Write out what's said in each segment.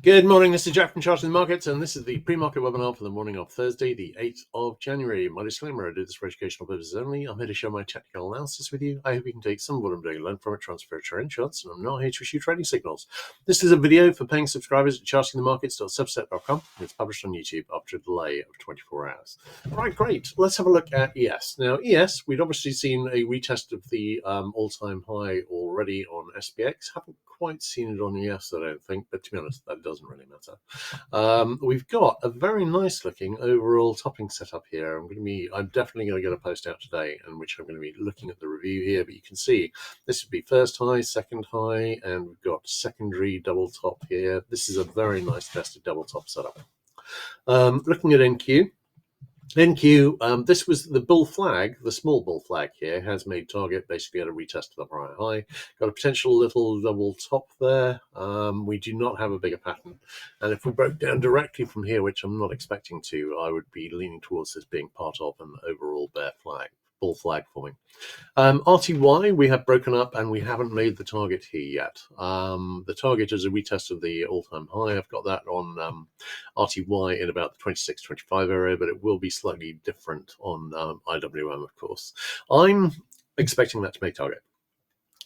Good morning, this is Jack from Charting the Markets, and this is the pre-market webinar for the morning of Thursday, the 8th of January. My disclaimer, I do this for educational purposes only. I'm here to share my technical analysis with you. I hope you can take some of what I'm doing, learn from it, transfer it to your own charts, and I'm not here to issue trading signals. This is a video for paying subscribers at chartingthemarkets.subset.com. It's published on YouTube after a delay of 24 hours. Right, great. Let's have a look at ES. Now, ES, we'd obviously seen a retest of the all-time high already on SPX. Haven't quite seen it on ES, I don't think, but to be honest, that doesn't really matter. We've got a very nice looking overall topping setup here. I'm definitely going to get a post out today in which I'm going to be looking at the review here, but you can see this would be first high, second high, and we've got secondary double top here. This is a very nice tested double top setup. Looking at NQ. This was the bull flag, the small bull flag here, has made target basically at a retest of the prior high. Got a potential little double top there. We do not have a bigger pattern. And if we broke down directly from here, which I'm not expecting to, I would be leaning towards this being part of an overall bear flag, bull flag forming. RTY, we have broken up and we haven't made the target here yet. The target is a retest of the all-time high. I've got that on RTY in about the 26-25 area, but it will be slightly different on IWM, of course. I'm expecting that to make target.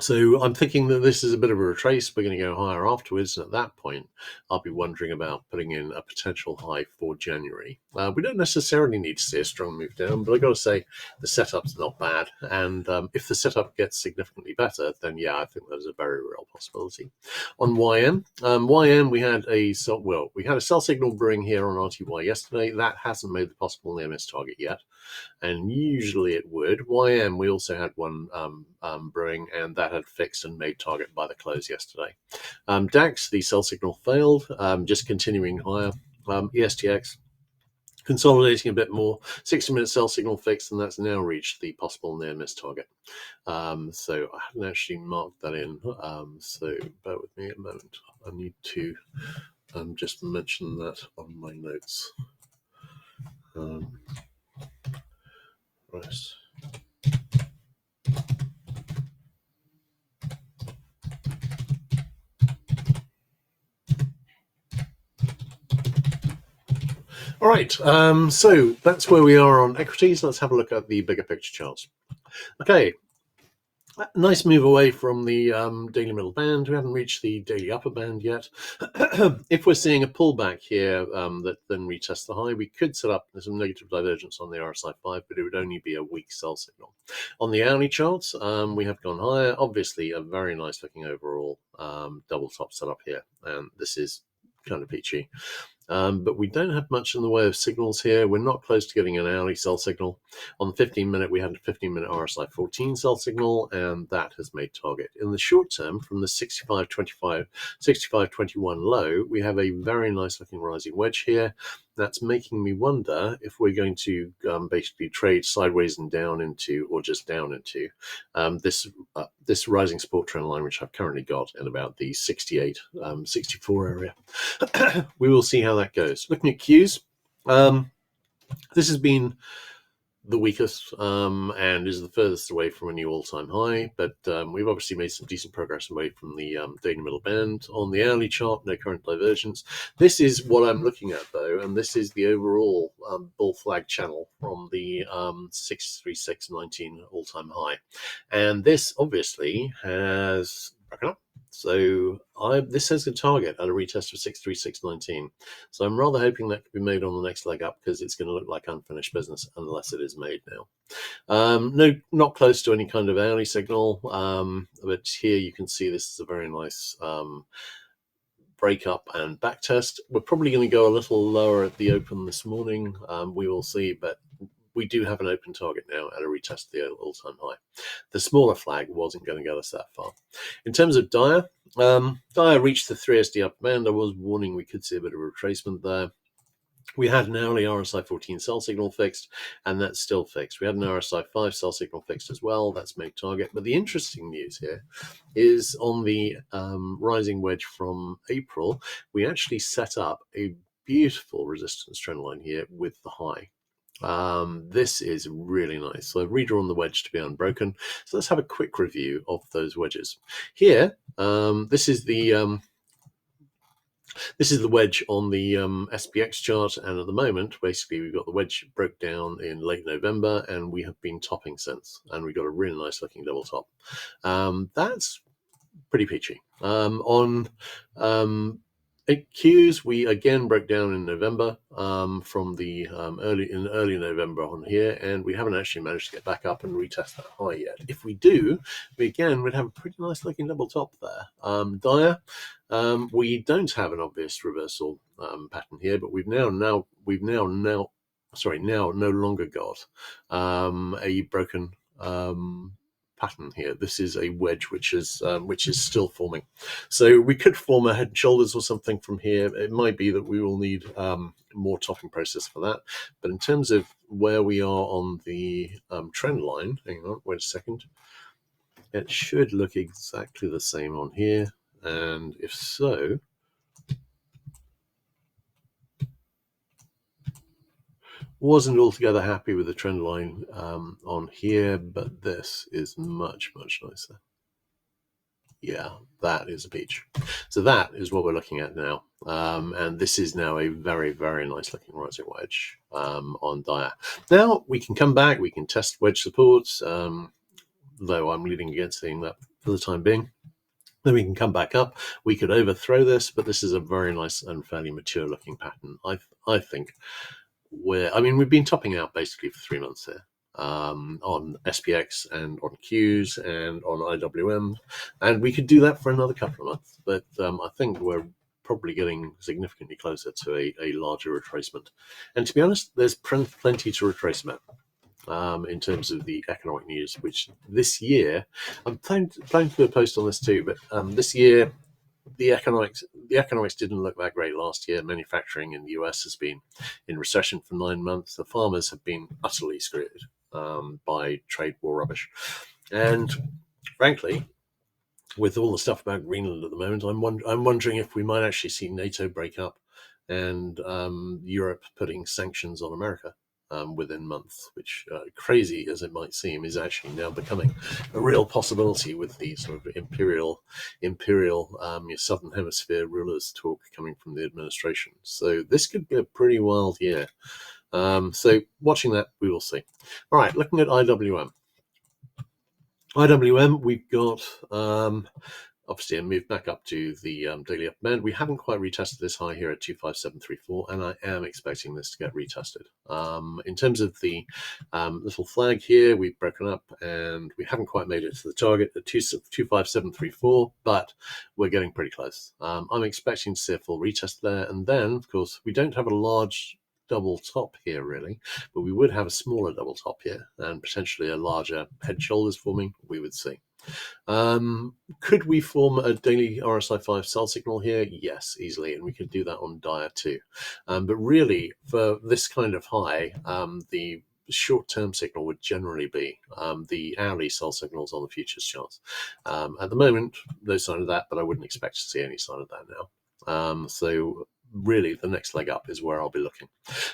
So I'm thinking that this is a bit of a retrace. We're going to go higher afterwards, and at that point, I'll be wondering about putting in a potential high for January. We don't necessarily need to see a strong move down, but I've got to say the setup's not bad. And if the setup gets significantly better, then yeah, I think there's a very real possibility. On YM, we had a sell signal brewing here on RTY yesterday. That hasn't made the possible near miss target yet, and usually it would. YM, we also had one brewing, and that had fixed and made target by the close yesterday. DAX, the sell signal failed, just continuing higher. ESTX, consolidating a bit more, 60-minute sell signal fixed, and that's now reached the possible near miss target. So I haven't actually marked that in, so bear with me a moment. I need to just mention that on my notes. Right. All right, so that's where we are on equities. Let's have a look at the bigger picture charts. Okay, nice move away from the daily middle band. We haven't reached the daily upper band yet. If we're seeing a pullback here that then retests the high, we could set up some negative divergence on the RSI 5, but it would only be a weak sell signal. On the hourly charts, we have gone higher. Obviously, a very nice looking overall double top setup here, and this is kind of peachy. But we don't have much in the way of signals here. We're not close to getting an hourly sell signal. On the 15-minute, we had a 15-minute RSI 14 sell signal, and that has made target. In the short term, from the 65.25, 65.21 low, we have a very nice looking rising wedge here. That's making me wonder if we're going to basically trade sideways and down into, or just down into, this rising support trend line, which I've currently got in about the 68, 64 area. We will see how that goes. Looking at Qs, this has been the weakest and is the furthest away from a new all-time high, but we've obviously made some decent progress away from the daily middle band. On the hourly chart, no current divergence. This is what I'm looking at though, and this is the overall bull flag channel from the 636.19 all-time high, and this obviously has broken up. So this has a target at a retest of 636.19. So I'm rather hoping that could be made on the next leg up, because it's going to look like unfinished business unless it is made now. No, not close to any kind of hourly signal, but here you can see this is a very nice break up and back test. We're probably going to go a little lower at the open this morning. We will see, but we do have an open target now at a retest of the all-time high. The smaller flag wasn't going to get us that far. In terms of Dia, Dia reached the 3SD upper band. I was warning we could see a bit of a retracement there. We had an hourly RSI 14 sell signal fixed, and that's still fixed. We had an RSI 5 sell signal fixed as well. That's made target. But the interesting news here is on the rising wedge from April, we actually set up a beautiful resistance trend line here with the high. This is really nice. So I've redrawn the wedge to be unbroken. So let's have a quick review of those wedges. Here, this is the This is the wedge on the SPX chart, and at the moment, basically, we've got the wedge broke down in late November, and we have been topping since, and we've got a really nice looking double top. That's pretty peachy. On Qs, we again broke down in November from the early November on here, and we haven't actually managed to get back up and retest that high yet. If we do, we'd have a pretty nice looking double top there. Dire, we don't have an obvious reversal pattern here, but we've now no longer got a broken pattern here. This is a wedge which is still forming, so we could form a head and shoulders or something from here. It might be that we will need more topping process for that, but in terms of where we are on the trend line, hang on, wait a second, it should look exactly the same on here, and if so, wasn't altogether happy with the trend line on here, but this is much nicer. Yeah, that is a peach. So that is what we're looking at now. And this is now a very nice looking rising wedge on Dire. Now we can come back, we can test wedge supports, though I'm leaning against seeing that for the time being. Then we can come back up. We could overthrow this, but this is a very nice and fairly mature looking pattern. I think we've been topping out basically for 3 months here. On SPX and on Qs and on IWM, and we could do that for another couple of months, but I think we're probably getting significantly closer to a larger retracement. And to be honest, there's plenty to retrace about in terms of the economic news, which this year, I'm planning to do a post on this too, but this year the economics didn't look that great last year. Manufacturing in the US has been in recession for 9 months. The farmers have been utterly screwed by trade war rubbish. And frankly, with all the stuff about Greenland at the moment, I'm wondering if we might actually see NATO break up and Europe putting sanctions on America within months, which, crazy as it might seem, is actually now becoming a real possibility with the sort of imperial Southern Hemisphere rulers talk coming from the administration. So this could be a pretty wild year. So watching that, we will see. All right, looking at IWM. We've got obviously a move back up to the daily upper band. We haven't quite retested this high here at 25734, and I am expecting this to get retested. In terms of the little flag here, we've broken up and we haven't quite made it to the target at 25734, but we're getting pretty close. I'm expecting to see a full retest there, and then, of course, we don't have a large double top here really, but we would have a smaller double top here and potentially a larger head shoulders forming. We would see. Could we form a daily RSI 5 sell signal here? Yes, easily, and we could do that on Dire too. But really, for this kind of high, the short-term signal would generally be the hourly sell signals on the futures charts. At the moment, no sign of that, but I wouldn't expect to see any sign of that now. So really, the next leg up is where I'll be looking.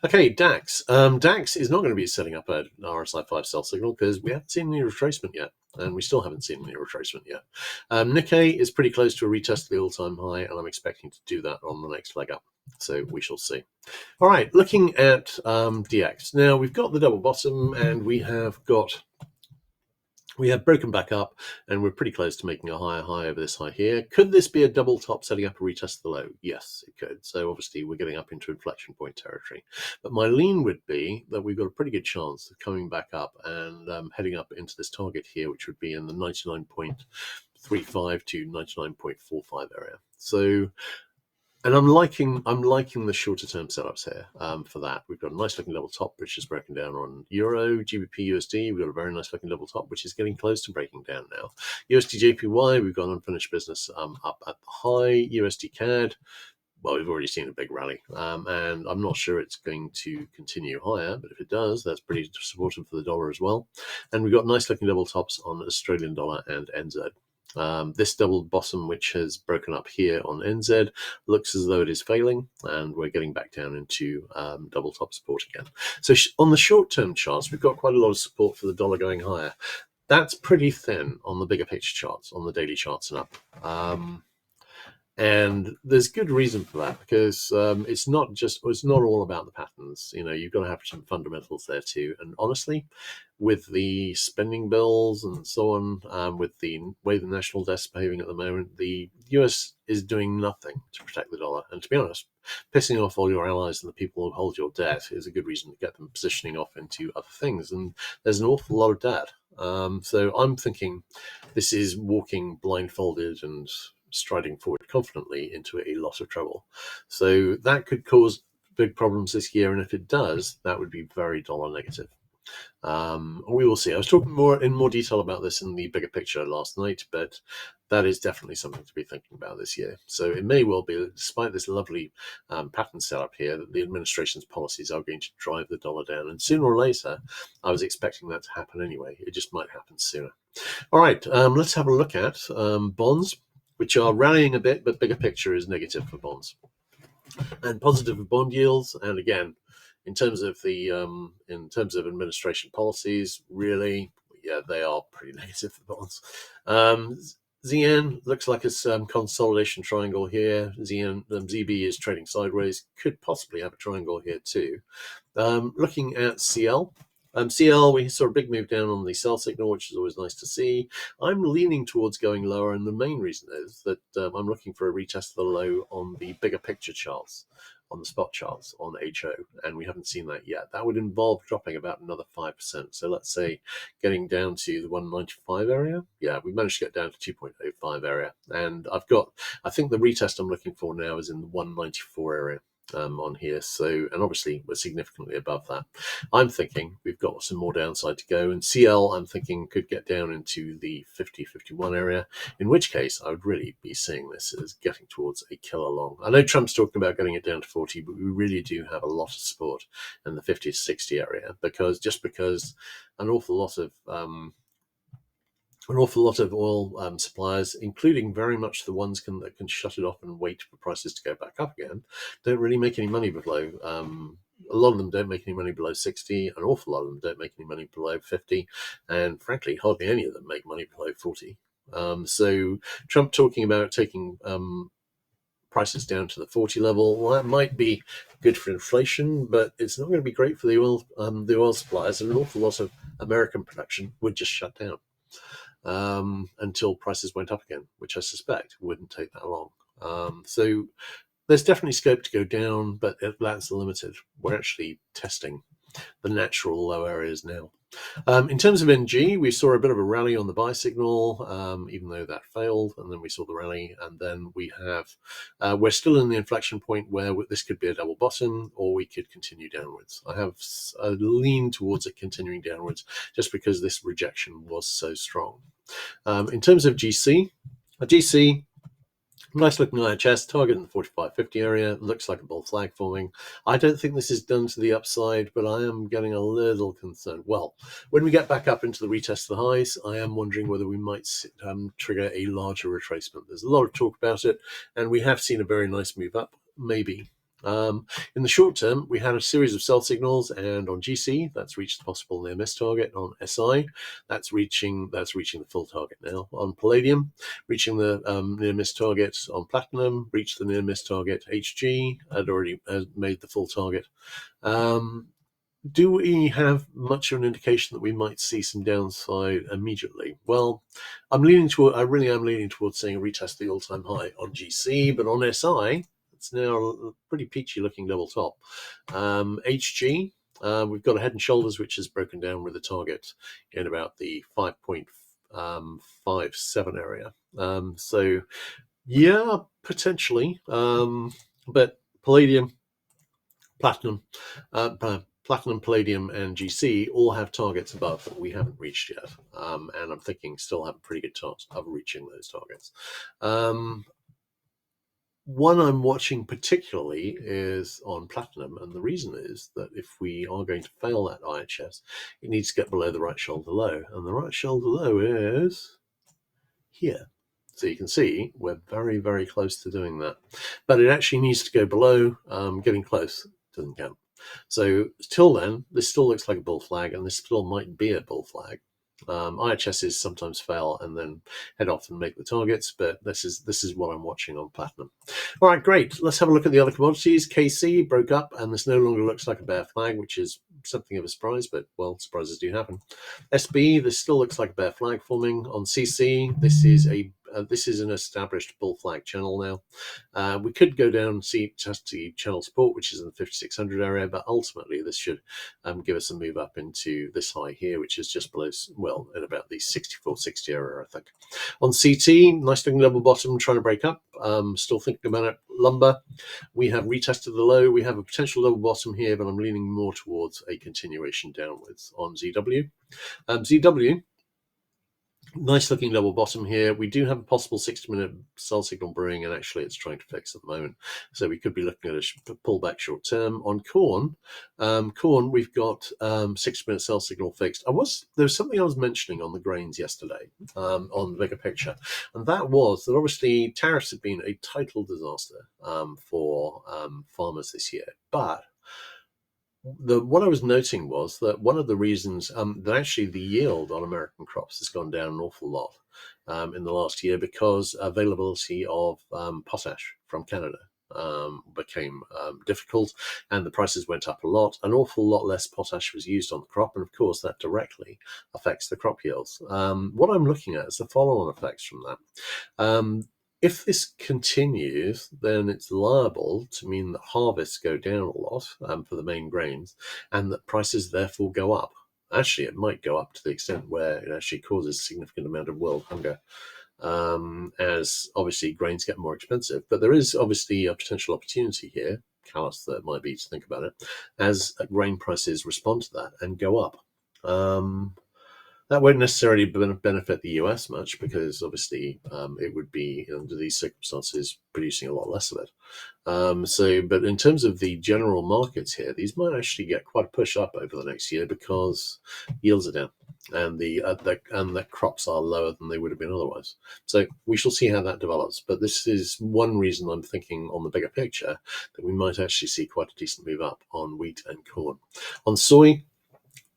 Okay, DAX. DAX is not going to be setting up an RSI 5 sell signal because we haven't seen any retracement yet, and we still haven't seen any retracement yet. Nikkei is pretty close to a retest of the all-time high, and I'm expecting to do that on the next leg up. So we shall see. All right, looking at DX. Now, we've got the double bottom, and we have broken back up, and we're pretty close to making a higher high over this high here. Could this be a double top setting up a retest of the low? Yes, it could. So obviously we're getting up into inflection point territory. But my lean would be that we've got a pretty good chance of coming back up and heading up into this target here, which would be in the 99.35 to 99.45 area. So, and I'm liking the shorter term setups here for that. We've got a nice looking double top, which is broken down on Euro, GBP, USD. We've got a very nice looking double top, which is getting close to breaking down now. USD, JPY, we've got unfinished business up at the high. USD, CAD, well, we've already seen a big rally, and I'm not sure it's going to continue higher, but if it does, that's pretty supportive for the dollar as well. And we've got nice looking double tops on Australian dollar and NZ. This double bottom, which has broken up here on NZ, looks as though it is failing, and we're getting back down into double top support again. So on the short-term charts, we've got quite a lot of support for the dollar going higher. That's pretty thin on the bigger picture charts, on the daily charts and up. And there's good reason for that, because it's not all about the patterns. You've got to have some fundamentals there too. And honestly, with the spending bills and so on, with the way the national debt's behaving at the moment, the US is doing nothing to protect the dollar. And to be honest, pissing off all your allies and the people who hold your debt is a good reason to get them positioning off into other things. And there's an awful lot of debt. So I'm thinking this is walking blindfolded and striding forward confidently into a lot of trouble. So that could cause big problems this year. And if it does, that would be very dollar negative. We will see. I was talking in more detail about this in the bigger picture last night, but that is definitely something to be thinking about this year. So it may well be that despite this lovely pattern setup here, that the administration's policies are going to drive the dollar down. And sooner or later, I was expecting that to happen anyway. It just might happen sooner. All right, let's have a look at bonds, which are rallying a bit, but bigger picture is negative for bonds and positive for bond yields. And again, in terms of administration policies, really, yeah, they are pretty negative for bonds. ZN looks like it's consolidation triangle here. ZB is trading sideways, could possibly have a triangle here too. Looking at CL. CL, we saw a big move down on the sell signal, which is always nice to see. I'm leaning towards going lower, and the main reason is that I'm looking for a retest of the low on the bigger picture charts, on the spot charts on HO, and we haven't seen that yet. That would involve dropping about another 5%. So let's say getting down to the 195 area. Yeah, we managed to get down to 2.05 area, and I think the retest I'm looking for now is in the 194 area. On here, so, and obviously we're significantly above that. I'm thinking we've got some more downside to go, and CL I'm thinking could get down into the 50-51 area, in which case I would really be seeing this as getting towards a killer long. I know Trump's talking about getting it down to 40, but we really do have a lot of support in the 50 to 60 area, because an awful lot of oil suppliers, including very much the ones that can shut it off and wait for prices to go back up again, don't really make any money below. A lot of them don't make any money below 60. An awful lot of them don't make any money below 50. And frankly, hardly any of them make money below 40. So Trump talking about taking prices down to the 40 level, well, that might be good for inflation, but it's not going to be great for the oil suppliers. And an awful lot of American production would just shut down until prices went up again, which I suspect wouldn't take that long. So there's definitely scope to go down, but that's limited. We're actually testing the natural low areas now. In terms of NG, we saw a bit of a rally on the buy signal, even though that failed, and then we saw the rally, and then we're still in the inflection point where this could be a double bottom, or we could continue downwards. I have a lean towards it continuing downwards, just because this rejection was so strong. In terms of GC, nice looking IHS target in the 45.50 area. Looks like a bull flag forming. I don't think this is done to the upside, but I am getting a little concerned. Well, when we get back up into the retest of the highs, I am wondering whether we might trigger a larger retracement. There's a lot of talk about it, and we have seen a very nice move up, maybe. In the short term, we had a series of sell signals, and on GC, that's reached the possible near miss target. On SI, that's reaching the full target now. On Palladium, reaching the near miss target. On Platinum, reached the near miss target. HG had already made the full target. Do we have much of an indication that we might see some downside immediately? Well, I really am leaning towards seeing a retest of the all-time high on GC, but on SI, it's now a pretty peachy looking double top. HG, we've got a head and shoulders which is broken down with a target in about the 5.57 area. So yeah, potentially, but Palladium, Platinum, Palladium, and GC all have targets above that we haven't reached yet, and I'm thinking still have a pretty good chance of reaching those targets. One I'm watching particularly is on Platinum, and the reason is that if we are going to fail that IHS, it needs to get below the right shoulder low, and the right shoulder low is here. So you can see we're very, very close to doing that, but it actually needs to go below. Getting close doesn't count. So till then, this still looks like a bull flag, and this still might be a bull flag. IHSs sometimes fail and then head off and make the targets, but this is what I'm watching on platinum. All right, great. Let's have a look at the other commodities. KC broke up, and this no longer looks like a bear flag, which is something of a surprise, but well, surprises do happen. SB, this still looks like a bear flag forming. On CC, this is an established bull flag channel now. We could go down and test the channel support, which is in the 5600 area, but ultimately this should give us a move up into this high here, which is just below, well, at about the 6460 area, I think. On CT, nice looking double bottom, trying to break up. Still thinking about it. Lumber, we have retested the low. We have a potential double bottom here, but I'm leaning more towards a continuation downwards on ZW. ZW, nice looking double bottom here. We do have a possible 60-minute sell signal brewing, and actually it's trying to fix at the moment. So we could be looking at a pullback short term. On corn, we've got 60-minute sell signal fixed. There was something I was mentioning on the grains yesterday on the bigger picture, and that was that obviously tariffs have been a total disaster for farmers this year, but what I was noting was that one of the reasons that actually the yield on American crops has gone down an awful lot in the last year because availability of potash from Canada became difficult, and the prices went up a lot. An awful lot less potash was used on the crop, and of course that directly affects the crop yields. What I'm looking at is the follow-on effects from that. If this continues, then it's liable to mean that harvests go down a lot for the main grains, and that prices therefore go up. Actually, it might go up to the extent where it actually causes a significant amount of world hunger, as obviously grains get more expensive. But there is obviously a potential opportunity here, callous that might be to think about it, as grain prices respond to that and go up. That won't necessarily benefit the US much because obviously it would be, under these circumstances, producing a lot less of it. But in terms of the general markets here, these might actually get quite a push up over the next year because yields are down and the crops are lower than they would have been otherwise. So we shall see how that develops. But this is one reason I'm thinking on the bigger picture that we might actually see quite a decent move up on wheat and corn. On soy,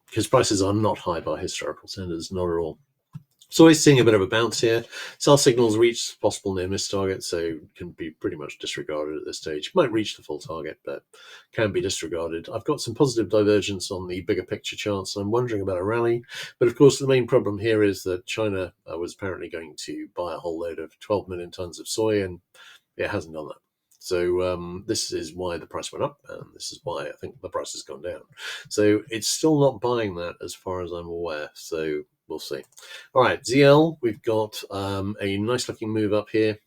because prices are not high by historical standards, not at all. So we're seeing a bit of a bounce here. Sell signals reach possible near miss target, so can be pretty much disregarded at this stage. Might reach the full target, but can be disregarded. I've got some positive divergence on the bigger picture charts, and I'm wondering about a rally. But of course, the main problem here is that China was apparently going to buy a whole load of 12 million tons of soy, and it hasn't done that. So this is why the price went up, and this is why I think the price has gone down. So it's still not buying that as far as I'm aware. So we'll see. All right, ZL, we've got a nice looking move up here.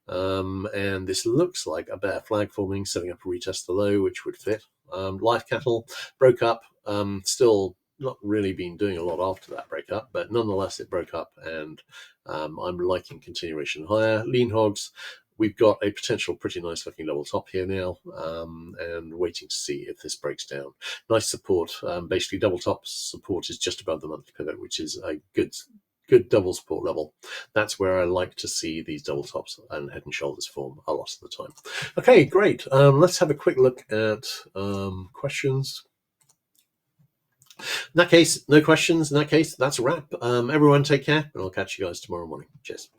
And this looks like a bear flag forming, setting up a retest the low, which would fit. Live cattle broke up, still not really been doing a lot after that breakup, but nonetheless it broke up, and I'm liking continuation higher. Lean hogs, we've got a potential pretty nice looking double top here now, and waiting to see if this breaks down. Nice support. Basically double top support is just above the monthly pivot, which is a good double support level. That's where I like to see these double tops and head and shoulders form a lot of the time. Okay, great. Let's have a quick look at questions. In that case, no questions. In that case, that's a wrap. Everyone take care, and I'll catch you guys tomorrow morning. Cheers.